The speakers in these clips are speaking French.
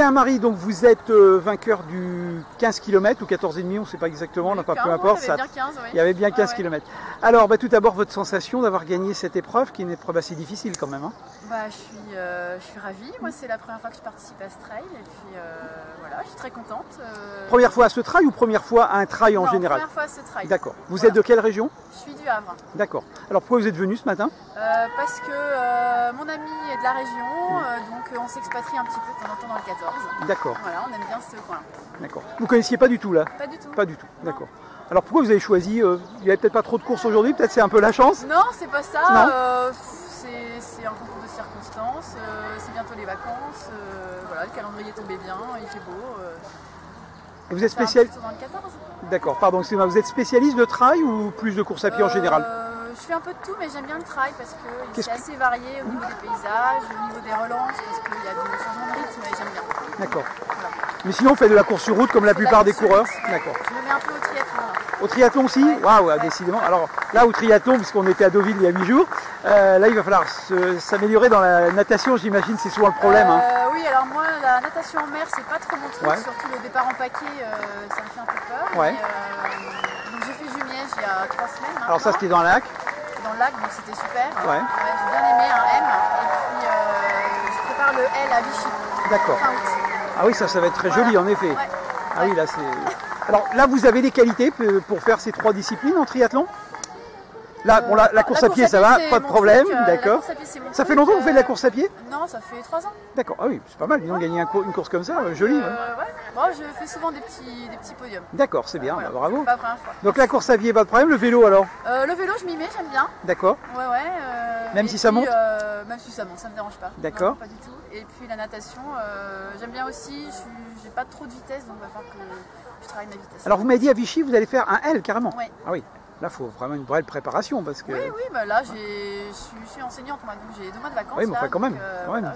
Anne-Marie, donc vous êtes vainqueur du 15 km ou 14,5, on ne sait pas exactement, donc peu importe. Il y avait bien 15, oui. Il y avait bien 15 km. Alors, tout d'abord, votre sensation d'avoir gagné cette épreuve, qui est une épreuve assez difficile quand même. Hein. Je suis ravie. Moi, c'est la première fois que je participe à ce trail. Et puis, voilà, je suis très contente. Première fois à ce trail ou première fois à un trail en général? Première fois à ce trail. D'accord. Vous êtes de quelle région? Je suis du Havre. D'accord. Alors, pourquoi vous êtes venu ce matin? Parce que mon ami est de la région, donc on s'expatrie un petit peu de temps en temps dans le 14. D'accord. Voilà, on aime bien ce coin. D'accord. Vous ne connaissiez pas du tout là? Pas du tout. Pas du tout, d'accord. Alors pourquoi vous avez choisi, il n'y avait peut-être pas trop de courses aujourd'hui, peut-être c'est un peu la chance? Non, c'est pas ça, c'est un concours de circonstances, c'est bientôt les vacances, voilà, le calendrier tombait bien, il fait beau. Et vous êtes spécialiste dans le 14. D'accord, pardon, excusez-moi, vous êtes spécialiste de trail ou plus de course à pied en général? Je fais un peu de tout, mais j'aime bien le trail parce que c'est assez varié au niveau des paysages, au niveau des relances, parce qu'il y a des changements de rythme et j'aime bien. D'accord. Voilà. Mais sinon, on fait de la course sur route comme la plupart des coureurs? D'accord. Je me mets un peu au triathlon. Au triathlon aussi? Waouh, décidément. Alors là, au triathlon, puisqu'on était à Deauville il y a 8 jours, là, il va falloir s'améliorer dans la natation, j'imagine, c'est souvent le problème. Oui, alors moi, la natation en mer, c'est pas trop mon truc, surtout le départ en paquet, ça me fait un peu peur. Ouais. Donc j'ai fait Jumièges il y a 3 semaines. Maintenant. Alors ça, c'était dans le lac? Dans le lac, donc c'était super. Ouais. J'ai bien aimé un M, et puis je prépare le L à Vichy. D'accord. Fin août. Ah oui, ça va être très joli, en effet. Ouais. Ah oui, là, c'est... Alors là, vous avez les qualités pour faire ces 3 disciplines en triathlon? Là, pour la course à pied, ça va, pas de problème, d'accord. Ça fait longtemps que vous faites de la course à pied? Non, ça fait 3 ans. D'accord, ah oui, c'est pas mal, ils ont gagné une course comme ça, jolie. Ouais. Bon, je fais souvent des petits podiums. D'accord, c'est bien, voilà, bravo. C'est pas la première fois. Donc la course à pied, pas de problème, le vélo alors? Le vélo, je m'y mets, j'aime bien. D'accord. Ouais. Même si ça monte? Même si ça monte, ça me dérange pas. D'accord. Pas du tout. Et puis la natation, j'aime bien aussi, j'ai pas trop de vitesse, donc il va falloir que je travaille ma vitesse. Alors vous m'avez dit à Vichy, vous allez faire un L carrément? Oui. Ah oui. Là, il faut vraiment une vraie préparation parce que... Oui, là, je suis enseignante, moi, donc j'ai 2 mois de vacances. Oui, mais enfin, quand même. Voilà,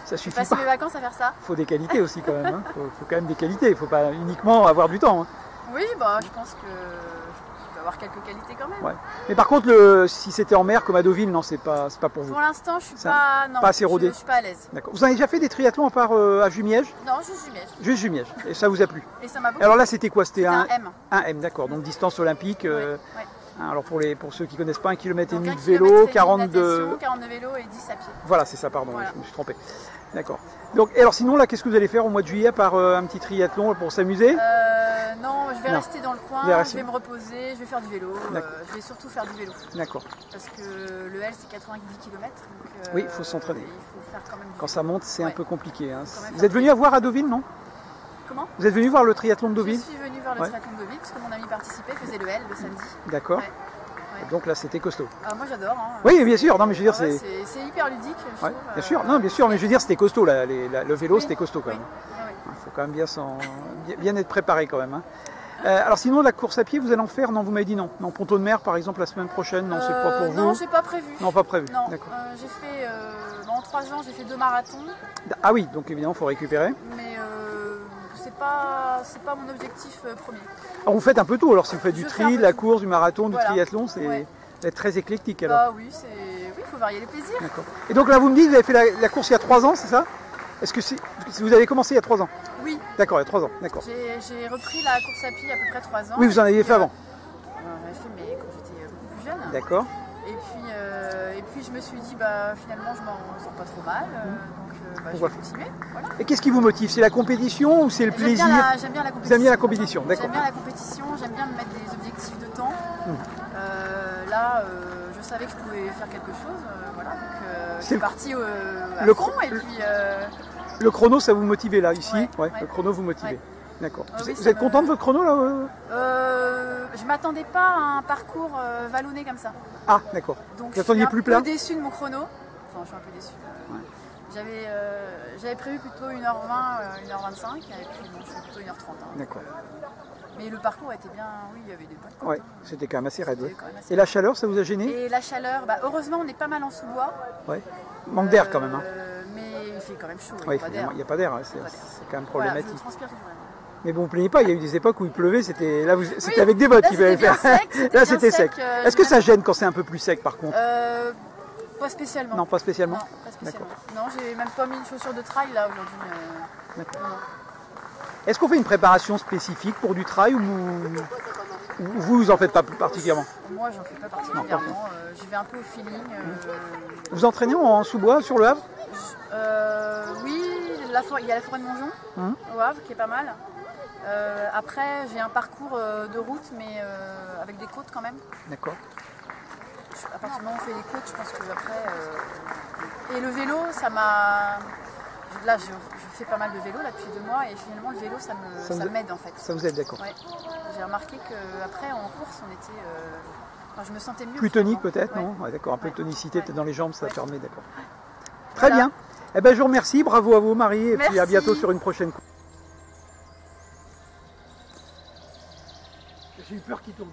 ça suffit pas. Passer pas. mes vacances à faire ça. Il faut des qualités aussi quand même. Hein. Faut quand même des qualités. Il ne faut pas uniquement avoir du temps. Hein. Oui, je pense que je peux avoir quelques qualités quand même. Ouais. Mais par contre, si c'était en mer comme à Deauville, non, c'est pas pour vous. Pour l'instant, je suis pas assez rodé. Je suis pas à l'aise. D'accord. Vous avez déjà fait des triathlons à part à Jumièges? Non, juste Jumièges. Juste Jumièges. Et ça vous a plu? Et ça m'a beaucoup. Alors là, c'était quoi? C'était un M. Un M, d'accord. Donc distance olympique. Ouais. Alors pour ceux qui ne connaissent pas, 1,5 km de 1 vélo, km 42 vélo et 10 à pied. Voilà, c'est ça, pardon, Voilà. je me suis trompé. D'accord. Donc, et alors sinon, là, qu'est-ce que vous allez faire au mois de juillet à part un petit triathlon pour s'amuser? Non, je vais rester dans le coin, je vais me reposer, je vais faire du vélo, je vais surtout faire du vélo. D'accord. Parce que le L c'est 90 km. Donc, oui, il faut s'entraîner. Il faut faire quand même du Quand vélo. ça monte, c'est un peu compliqué. Hein. Vous êtes venu à voir à Deauville, non? Comment? Vous êtes venu voir le triathlon de Deauville? Je suis venu voir le triathlon de Deauville parce que mon ami participait, faisait le L le samedi. D'accord. Donc là, c'était costaud. Moi, j'adore. Hein. Oui, bien sûr. Non, mais je veux dire, c'est hyper ludique. Je trouve, bien sûr. Non, bien sûr. Mais je veux dire, c'était costaud. Là, le vélo, c'était costaud quand même. Il faut quand même bien être préparé quand même. Hein. Alors sinon, la course à pied, vous allez en faire? Non, vous m'avez dit non. Non, Ponto de Mer, par exemple, la semaine prochaine. Non, c'est pas pour vous. Non, j'ai pas prévu. Non, pas prévu. Non. D'accord. J'ai fait en 3 ans, j'ai fait 2 marathons. Ah oui, donc évidemment, il faut récupérer. Mais c'est pas mon objectif premier. Alors vous faites un peu tout. Alors si vous faites du tri, de la course, du marathon, du triathlon, c'est très éclectique alors. Oui, il faut varier les plaisirs. D'accord. Et donc là, vous me dites, vous avez fait la course il y a 3 ans, c'est ça? Est-ce que vous avez commencé il y a 3 ans? Oui. D'accord, il y a 3 ans, d'accord. J'ai repris la course à pied il y a à peu près 3 ans. Oui, vous en aviez fait avant? J'en avais fait, mais quand j'étais beaucoup plus jeune. D'accord. Et puis je me suis dit, finalement, je m'en sors pas trop mal. Donc je vais continuer. Voilà. Et qu'est-ce qui vous motive? C'est la compétition ou c'est le plaisir? J'aime bien la compétition. Vous aimez bien la compétition, d'accord. J'aime bien la compétition, j'aime bien me mettre des objectifs de temps. Là, je savais que je pouvais faire quelque chose. Voilà, donc je suis partie à fond. Et puis, le chrono, ça vous motivait là, ici? Ouais. Le chrono vous motivait. D'accord. Oui, vous êtes content de votre chrono là? Je m'attendais pas à un parcours vallonné comme ça. Ah, d'accord. Donc vous attendiez plus plat? Je suis un peu déçue de mon chrono. Enfin, je suis un peu déçue. J'avais prévu plutôt 1h20, 1h25, et puis bon, je fais plutôt 1h30. Hein, d'accord. Mais le parcours était bien, oui, il y avait des bonnes côtes. Ouais, c'était quand même assez raide. Ouais. Et la chaleur, ça vous a gêné? Et la chaleur, heureusement, on est pas mal en sous-bois. Ouais. Manque d'air quand même. Hein. Mais il fait quand même chaud. Il n'y a pas d'air, hein. C'est quand même problématique. Voilà, je transpire toujours. Mais bon, vous ne plaignez pas, il y a eu des époques où il pleuvait, c'était avec des bottes qu'il fallait faire. Là, c'était sec. Est-ce que ça gêne quand c'est un peu plus sec par contre? Pas spécialement. Non, pas spécialement. Non, pas spécialement. Non, j'ai même pas mis une chaussure de trail là aujourd'hui. Est-ce qu'on fait une préparation spécifique pour du trail ou vous en faites pas particulièrement? Moi, j'en fais pas particulièrement. J'y vais un peu au feeling. Vous entraînez en sous-bois sur le Havre? Oui, il y a la forêt de Montjon au Havre qui est pas mal. Après, j'ai un parcours de route, mais avec des côtes quand même. D'accord. À partir du moment où on fait les côtes, je pense que après. Et le vélo, ça m'a. Là, je fais pas mal de vélo là, depuis 2 mois et finalement le vélo, ça m'aide en fait. Ça vous aide, d'accord. Ouais. J'ai remarqué qu'après en course, on était. Enfin, je me sentais mieux. Plus tonique peut-être, non? Ouais, d'accord, un peu de tonicité peut-être dans les jambes, ça permet, d'accord. Très Voilà. bien. Eh ben, je vous remercie, bravo à vous Marie, et puis à Merci. bientôt sur une prochaine course. J'ai eu peur qu'il tombe.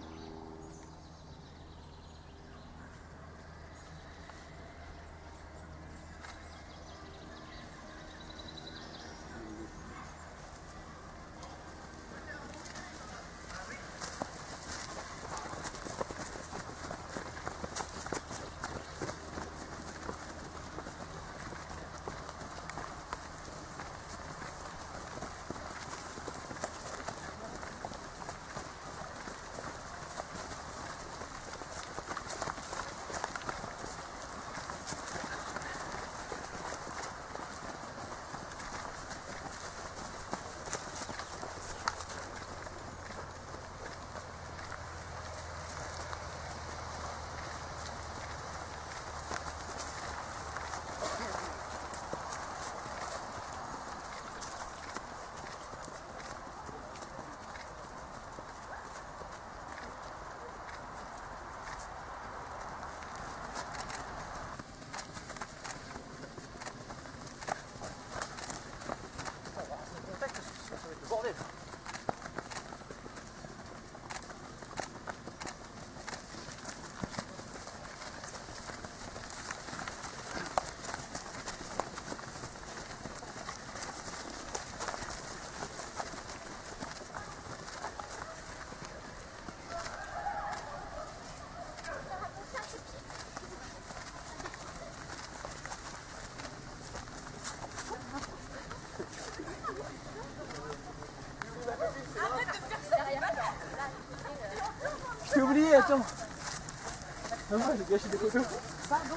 Je t'ai oublié, attends. Non, j'ai gâché des photos. Pardon.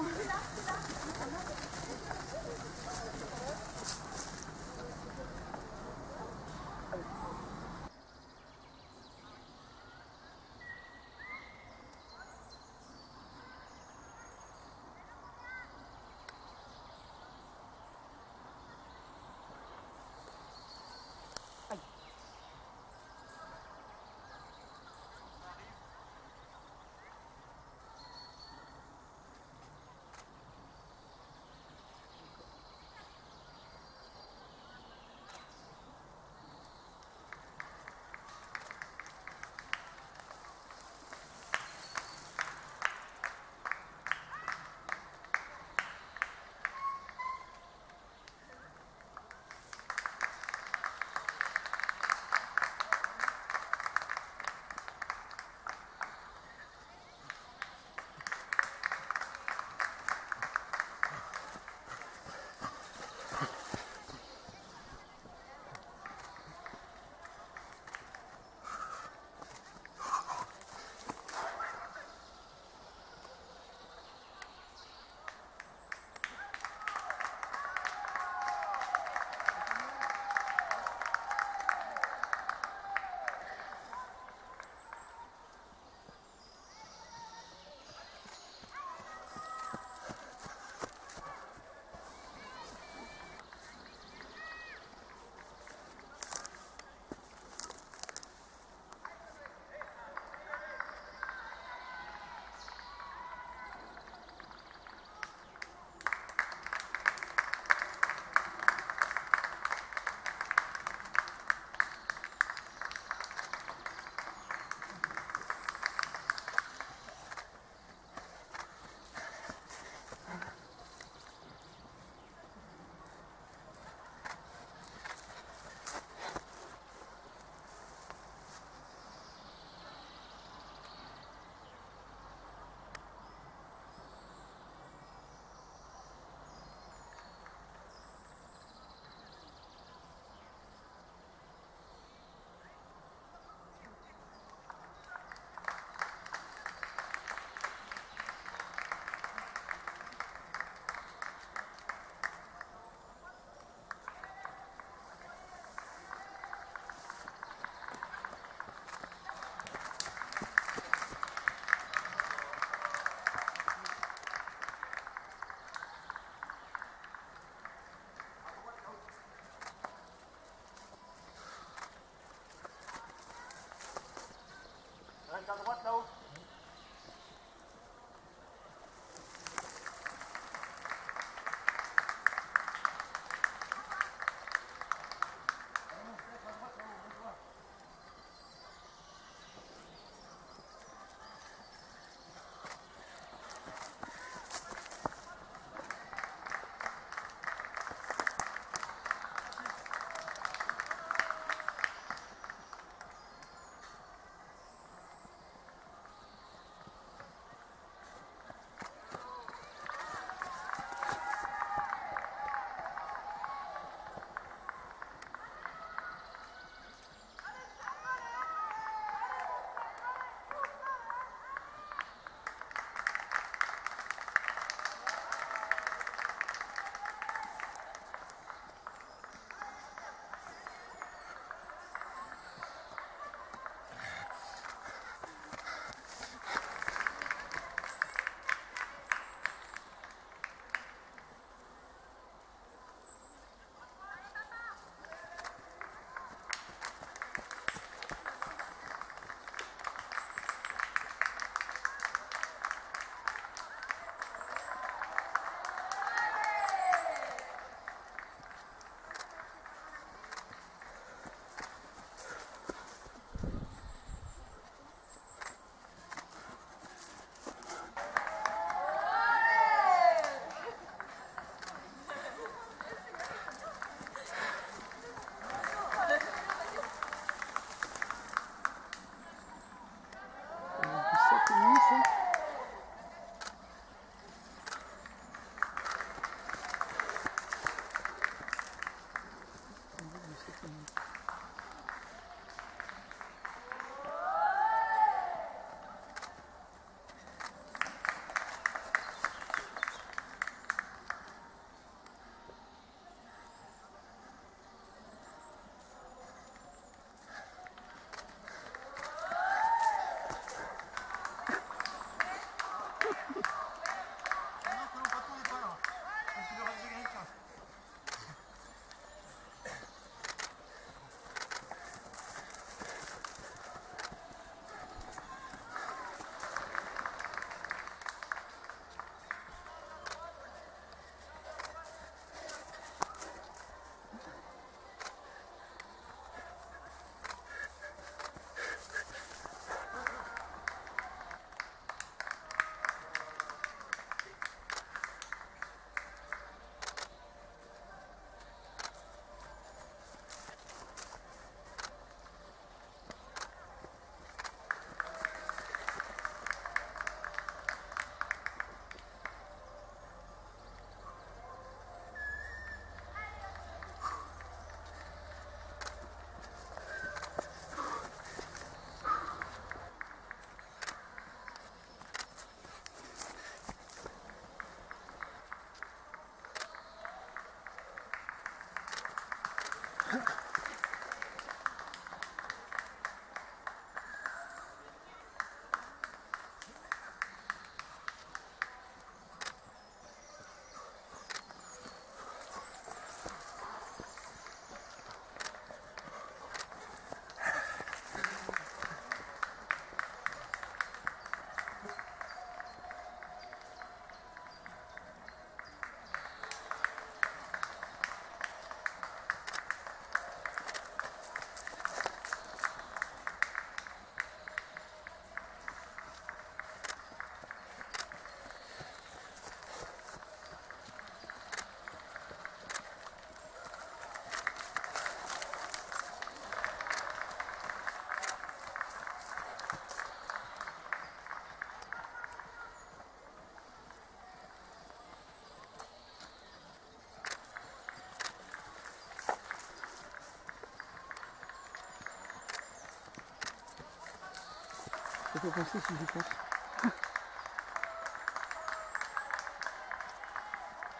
Ça fait penser si j'y pense.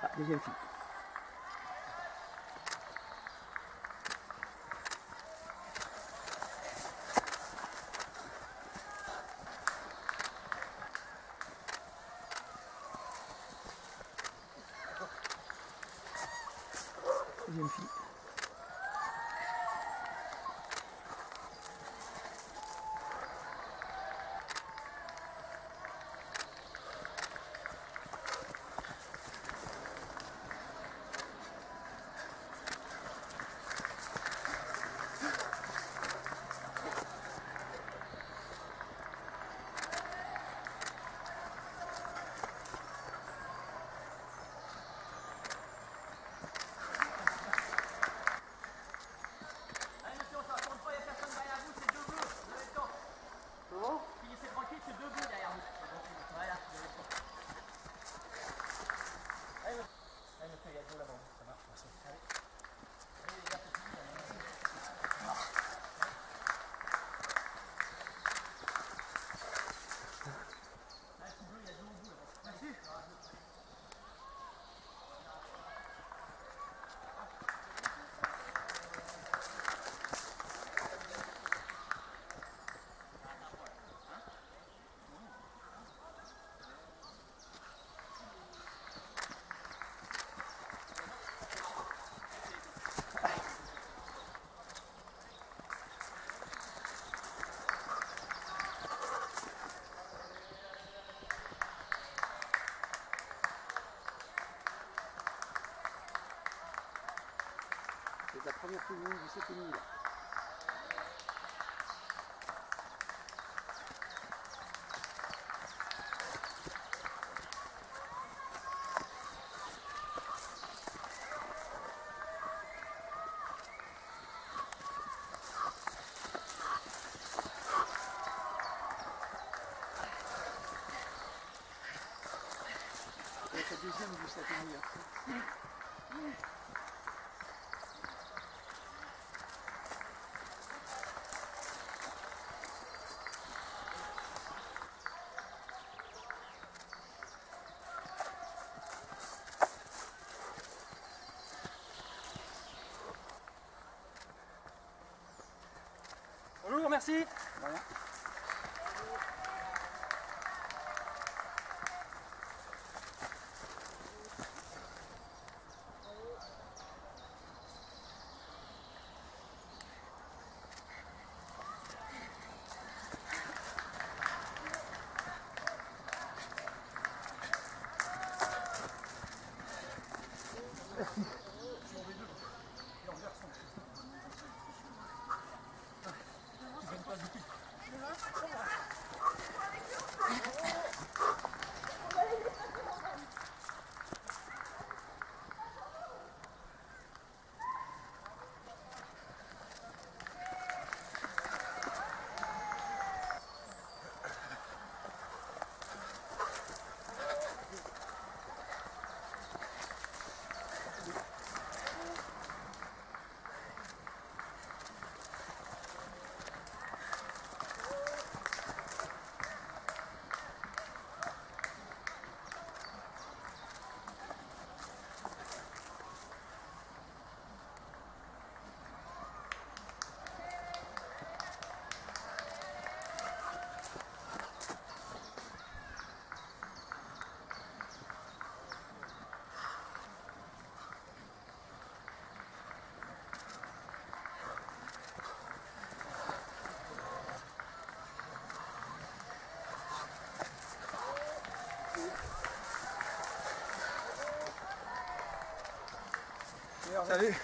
Ah, deuxième fille. Deuxième fille. C'est la première fille du 7,5 là. C'est la deuxième du 7,5 là. Bonjour, merci. Voilà. Merci. Salut.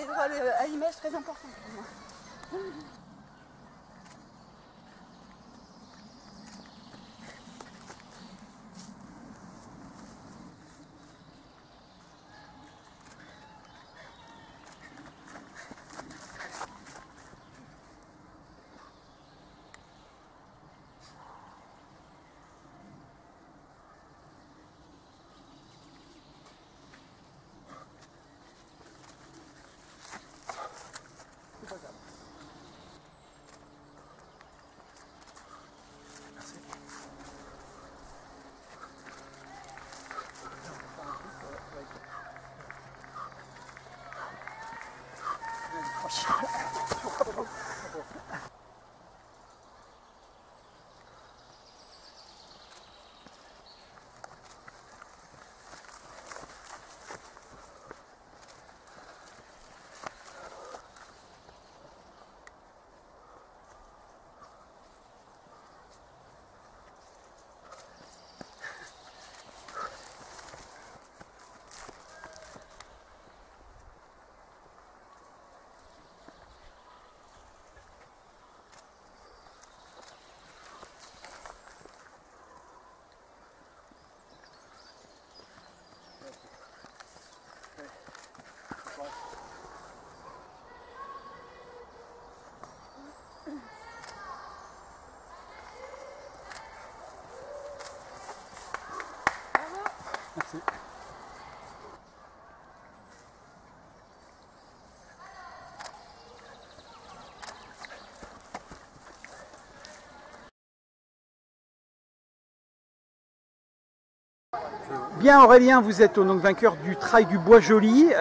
des droits à l'image très importants pour moi. Merci. Bien Aurélien, vous êtes donc vainqueur du Trail du Bois Joli.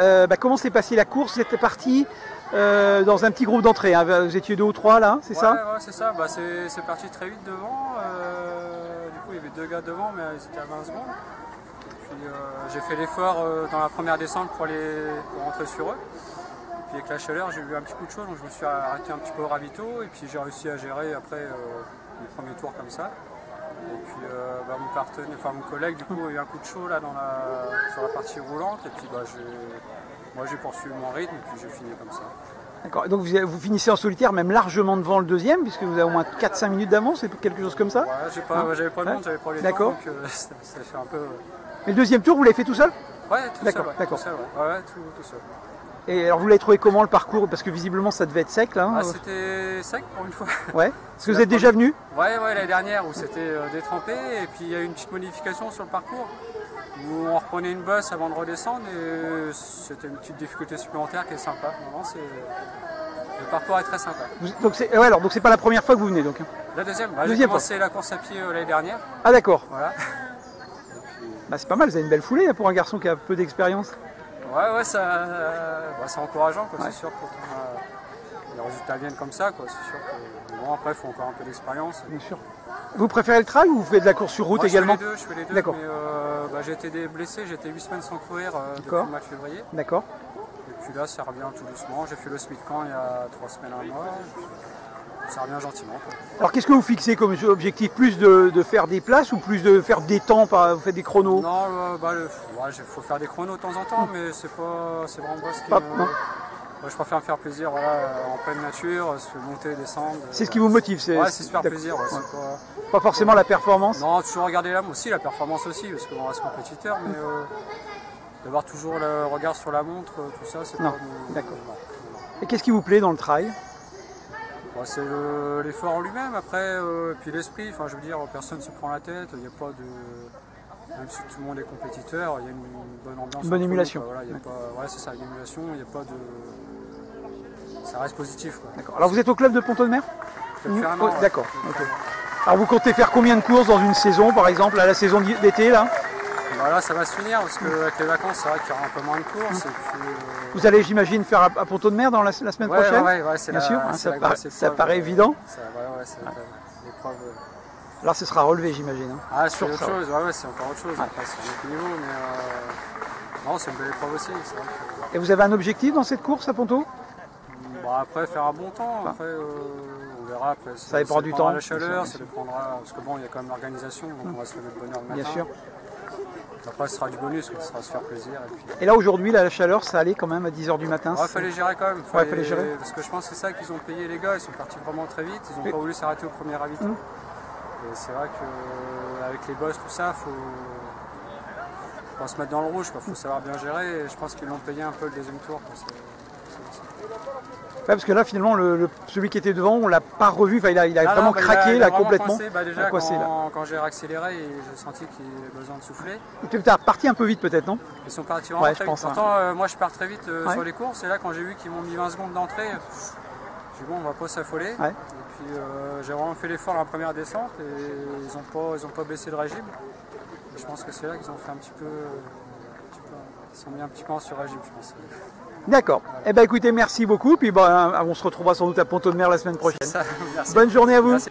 Comment s'est passée la course? Vous êtes parti dans un petit groupe d'entrée, hein. Vous étiez 2 ou 3 là, c'est ça? Ouais, c'est ça. C'est parti très vite devant. Du coup, il y avait 2 gars devant, mais ils étaient à 20 secondes. Puis j'ai fait l'effort dans la première descente pour rentrer sur eux. Et puis avec la chaleur, j'ai eu un petit coup de chaud, donc je me suis arrêté un petit peu au ravito. Et puis j'ai réussi à gérer après les premiers tours comme ça. Et puis mon collègue du coup a eu un coup de chaud là sur la partie roulante. Et puis moi j'ai poursuivi mon rythme et puis j'ai fini comme ça. D'accord, donc vous finissez en solitaire, même largement devant le deuxième, puisque vous avez au moins 4-5 minutes d'avance, c'est quelque chose comme ça? Ouais, j'avais pas le monde, j'avais pas les temps, donc ça fait un peu... Et le deuxième tour, vous l'avez fait tout seul? Ouais, tout seul. D'accord. Tout seul, ouais, tout seul. Et alors vous l'avez trouvé comment le parcours? Parce que visiblement ça devait être sec là. Hein. C'était sec pour une fois. Ouais. Est-ce que vous êtes déjà venu? Ouais, l'année dernière où c'était détrempé, et puis il y a eu une petite modification sur le parcours où on reprenait une bosse avant de redescendre et c'était une petite difficulté supplémentaire qui est sympa. Le parcours est très sympa. Donc c'est pas la première fois que vous venez donc? La deuxième. J'ai commencé la course à pied l'année dernière. Ah d'accord. Voilà. C'est pas mal, vous avez une belle foulée pour un garçon qui a peu d'expérience. Ouais, c'est encourageant, quoi. C'est sûr, quand les résultats viennent comme ça, quoi. C'est sûr que bon, après il faut encore un peu d'expérience. Bien sûr. Vous préférez le trail ou vous faites de la course sur route également? Je fais les deux. D'accord. Mais j'ai été blessé, j'ai été 8 semaines sans courir depuis le mois de février. D'accord. Et puis là ça revient tout doucement. J'ai fait le Smith Camp il y a 3 semaines, un mois. Ça revient gentiment, quoi. Alors qu'est-ce que vous fixez comme objectif? Plus de faire des places ou plus de faire des temps? Vous faites des chronos? Non, il faut faire des chronos de temps en temps, mais c'est vraiment pas ce qui je préfère me faire plaisir en pleine nature, se monter, descendre. C'est ce qui vous motive? C'est se faire plaisir. Ouais. Pas forcément la performance? Non, toujours regarder la performance aussi, parce qu'on reste compétiteur, mais d'avoir toujours le regard sur la montre, tout ça, c'est pas... D'accord. Et qu'est-ce qui vous plaît dans le trail? C'est l'effort en lui-même, après, puis l'esprit, je veux dire, personne ne se prend la tête, il n'y a pas de... Même si tout le monde est compétiteur, il y a une bonne ambiance. Une bonne émulation. C'est ça, une émulation, il n'y a pas de... Ça reste positif, quoi. D'accord. Alors vous êtes au club de Pont-de-Mer? D'accord. Okay. Alors vous comptez faire combien de courses dans une saison, par exemple, à la saison d'été là? Là ça va se finir, parce qu'avec les vacances, c'est vrai qu'il y aura un peu moins de courses. Et puis, vous allez, j'imagine, faire à Pont-de-Mer dans la semaine prochaine? Ouais, c'est bien sûr, ça paraît évident. C'est l'épreuve. Alors ce sera relevé, j'imagine. Ah, c'est autre chose, c'est encore autre chose. Après, c'est un autre niveau, mais non, c'est une belle épreuve aussi. Vrai que... Et vous avez un objectif dans cette course à Ponto? Après, faire un bon temps. Après, on verra. Après, ça dépend du temps. La chaleur, ça dépendra. Parce que bon, il y a quand même l'organisation, donc on va se lever de bonne heure le matin. Bien sûr. Après, ce sera du bonus, ce sera se faire plaisir. Et là, aujourd'hui, la chaleur, ça allait quand même à 10 h du matin. Il fallait gérer quand même. Fallait gérer. Parce que je pense que c'est ça qu'ils ont payé les gars. Ils sont partis vraiment très vite. Ils n'ont pas voulu s'arrêter au premier ravito. Et c'est vrai qu'avec les bosses, tout ça, faut pas se mettre dans le rouge. Il faut savoir bien gérer. Et je pense qu'ils l'ont payé un peu le deuxième tour. Ouais, parce que là, finalement, celui qui était devant, on l'a pas revu. Enfin, il a vraiment craqué, il a complètement. Coincé. Déjà, quand j'ai réaccéléré, j'ai senti qu'il avait besoin de souffler. Tu es parti un peu vite, peut-être, non? Ils sont partis vraiment très vite. Pourtant, moi, je pars très vite sur les courses. Et là, quand j'ai vu qu'ils m'ont mis 20 secondes d'entrée, j'ai dit bon, on va pas s'affoler. Ouais. Et puis, j'ai vraiment fait l'effort dans la première descente et ils ont pas baissé le régime. Et je pense que c'est là qu'ils ont fait un petit peu. Ils sont mis un petit peu en sur-régime, je pense. D'accord. Voilà. Eh bien, écoutez, merci beaucoup. Puis on se retrouvera sans doute à Ponto de Mer la semaine prochaine. Ça, merci. Bonne journée à vous. Merci.